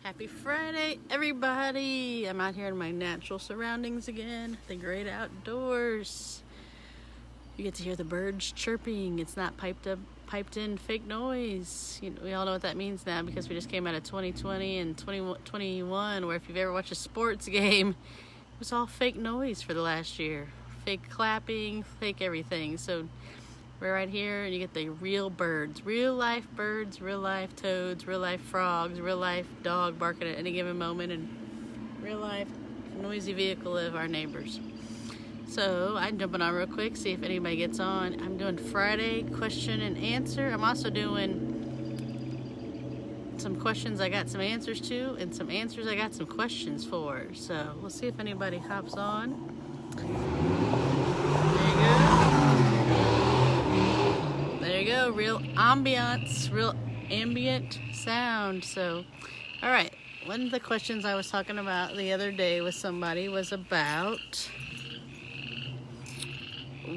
Happy Friday, everybody! I'm out here in my natural surroundings again, the great outdoors. You get to hear the birds chirping. It's not piped in fake noise. We all know what that means now because we just came out of 2020 and 2021, where if you've ever watched a sports game, it was all fake noise for the last year. Fake clapping, fake everything. So we're right here and you get the real birds, real life toads, real life frogs, real life dog barking at any given moment, and real life noisy vehicle of our neighbors. So I'm jumping on real quick, see if anybody gets on. I'm doing Friday question and answer. I'm also doing some questions I got some answers to, and some answers I got some questions for. So we'll see if anybody hops on. There you go, real ambiance, real ambient sound. So, all right, one of the questions I was talking about the other day with somebody was about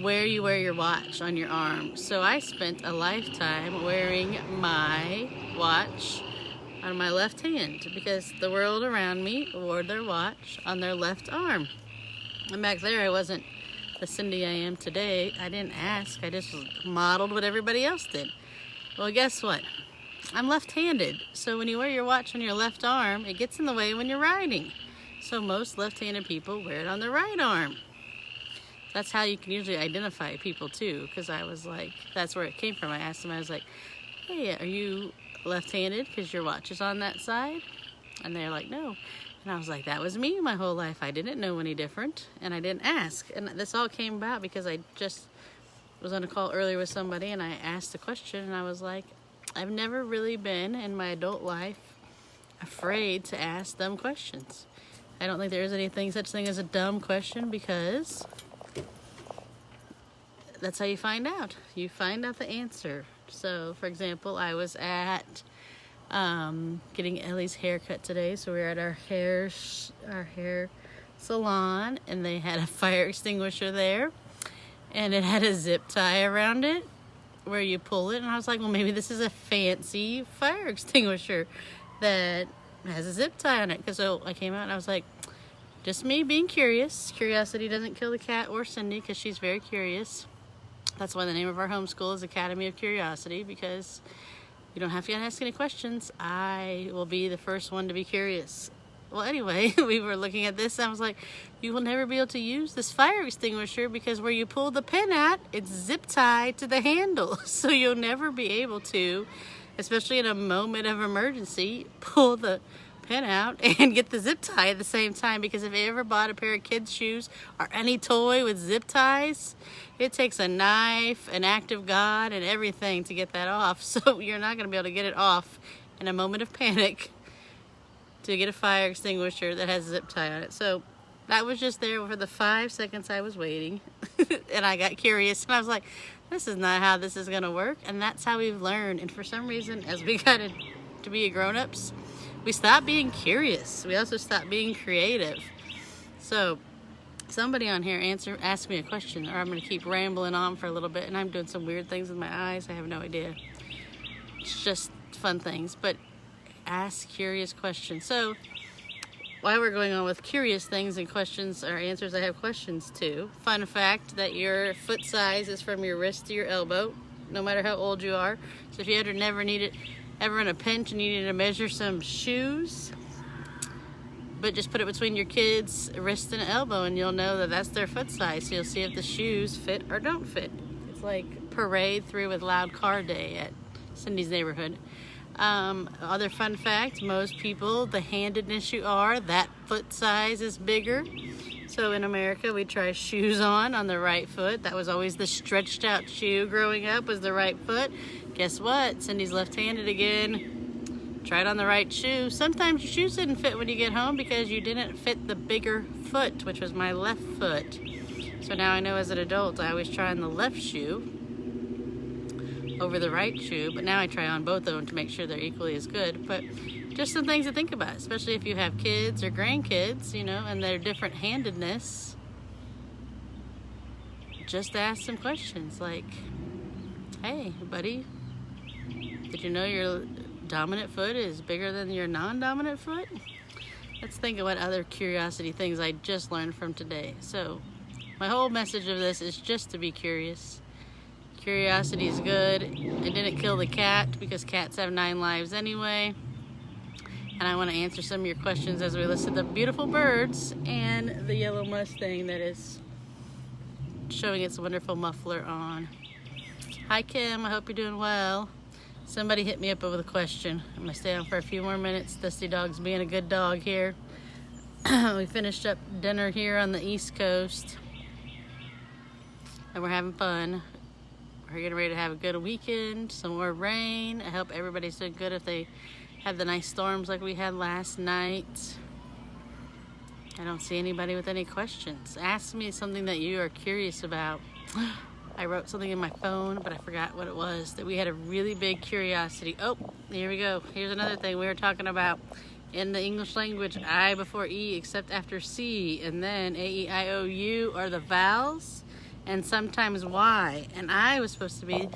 where you wear your watch on your arm. So I spent a lifetime wearing my watch on my left hand because the world around me wore their watch on their left arm. And back there, I wasn't the Cindy I am today. I didn't ask. I just modeled what everybody else did. Well, guess what? I'm left-handed. So when you wear your watch on your left arm, it gets in the way when you're riding. So most left-handed people wear it on their right arm. That's how you can usually identify people too, because I was like, that's where it came from. I asked them, I was like, hey, are you left-handed because your watch is on that side? And they're like, no. And I was like, that was me my whole life. I didn't know any different, and I didn't ask. And this all came about because I just was on a call earlier with somebody, and I asked a question, and I was like, I've never really been in my adult life afraid to ask dumb questions. I don't think there is anything such thing as a dumb question, because that's how you find out. You find out the answer. So, for example, I was at getting Ellie's haircut today, so we were at our hair salon, and they had a fire extinguisher there, and it had a zip tie around it where you pull it, and I was like, well, maybe this is a fancy fire extinguisher that has a zip tie on it. Because so I came out and I was like, just me being curious. Curiosity doesn't kill the cat or Cindy, because she's very curious. That's why the name of our homeschool is Academy of Curiosity, because you don't have to ask any questions. I will be the first one to be curious. Well, anyway, we were looking at this, and I was like, you will never be able to use this fire extinguisher because where you pull the pin at, it's zip tied to the handle. So you'll never be able to, especially in a moment of emergency, pull the pin out and get the zip tie at the same time. Because if you ever bought a pair of kids' shoes or any toy with zip ties, it takes a knife, an act of God, and everything to get that off. So you're not going to be able to get it off in a moment of panic to get a fire extinguisher that has a zip tie on it. So that was just there for the 5 seconds I was waiting. And I got curious, and I was like, this is not how this is going to work. And that's how we've learned. And for some reason, as we got to be grown-ups, we stopped being curious. We also stopped being creative. So somebody on here asked me a question, or I'm going to keep rambling on for a little bit, and I'm doing some weird things with my eyes. I have no idea. It's just fun things, but ask curious questions. So while we're going on with curious things and questions or answers, I have questions too. Fun fact that your foot size is from your wrist to your elbow, no matter how old you are. So if you ever in a pinch and you needed to measure some shoes, but just put it between your kid's wrist and elbow, and you'll know that that's their foot size. So you'll see if the shoes fit or don't fit. It's like parade through with loud car day at Cindy's neighborhood. Other fun fact, most people, the handedness you are, that foot size is bigger. So in America, we try shoes on the right foot. That was always the stretched out shoe growing up, was the right foot. Guess what? Cindy's left-handed again. Try it on the right shoe. Sometimes your shoes didn't fit when you get home because you didn't fit the bigger foot, which was my left foot. So now I know as an adult, I always try on the left shoe over the right shoe, but now I try on both of them to make sure they're equally as good. But just some things to think about, especially if you have kids or grandkids, and their different handedness. Just ask some questions like, hey, buddy, did you know your dominant foot is bigger than your non-dominant foot? Let's think of what other curiosity things I just learned from today. So my whole message of this is just to be curious. Curiosity is good. I didn't kill the cat because cats have 9 lives anyway. And I want to answer some of your questions as we listen to the beautiful birds and the yellow Mustang that is showing its wonderful muffler on. Hi Kim, I hope you're doing well. Somebody hit me up with a question. I'm going to stay on for a few more minutes. Dusty Dog's being a good dog here. We finished up dinner here on the East Coast. And we're having fun. We're getting ready to have a good weekend. Some more rain. I hope everybody's doing good if they had the nice storms like we had last night. I don't see anybody with any questions. Ask me something that you are curious about. I wrote something in my phone, but I forgot what it was. That we had a really big curiosity. Oh, here we go. Here's another thing we were talking about. In the English language, I before E except after C, and then A, E, I, O, U are the vowels, and sometimes Y. And I was supposed to be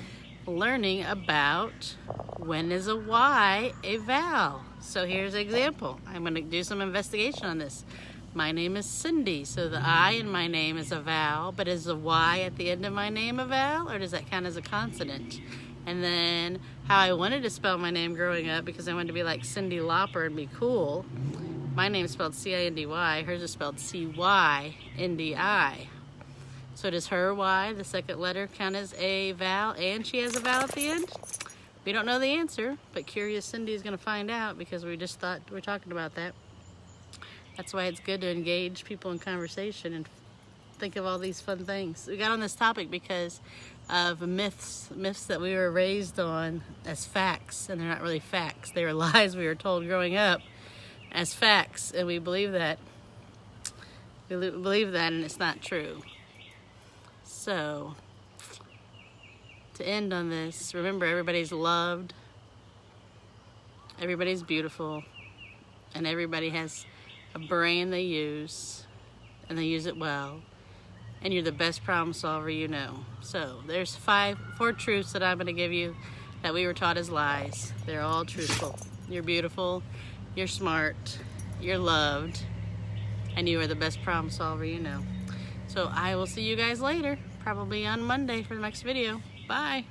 learning about when is a Y a vowel. So here's an example. I'm going to do some investigation on this. My name is Cindy, so the I in my name is a vowel, but is the Y at the end of my name a vowel, or does that count as a consonant? And then how I wanted to spell my name growing up, because I wanted to be like Cindy Lauper and be cool. My name's spelled C-I-N-D-Y, hers is spelled C-Y-N-D-I. So does her Y, the second letter, count as a vowel, and she has a vowel at the end? We don't know the answer, but curious Cindy is going to find out, because we just thought we're talking about that. That's why it's good to engage people in conversation and think of all these fun things. We got on this topic because of myths that we were raised on as facts, and they're not really facts. They were lies we were told growing up as facts, and we believe that. We believe that, and it's not true. So, to end on this, remember everybody's loved, everybody's beautiful, and everybody has a brain they use, and they use it well, and you're the best problem solver you know. So there's 4 truths that I'm going to give you that we were taught as lies. They're all truthful. You're beautiful, you're smart, you're loved, and you are the best problem solver you know. So I will see you guys later, probably on Monday for the next video. Bye.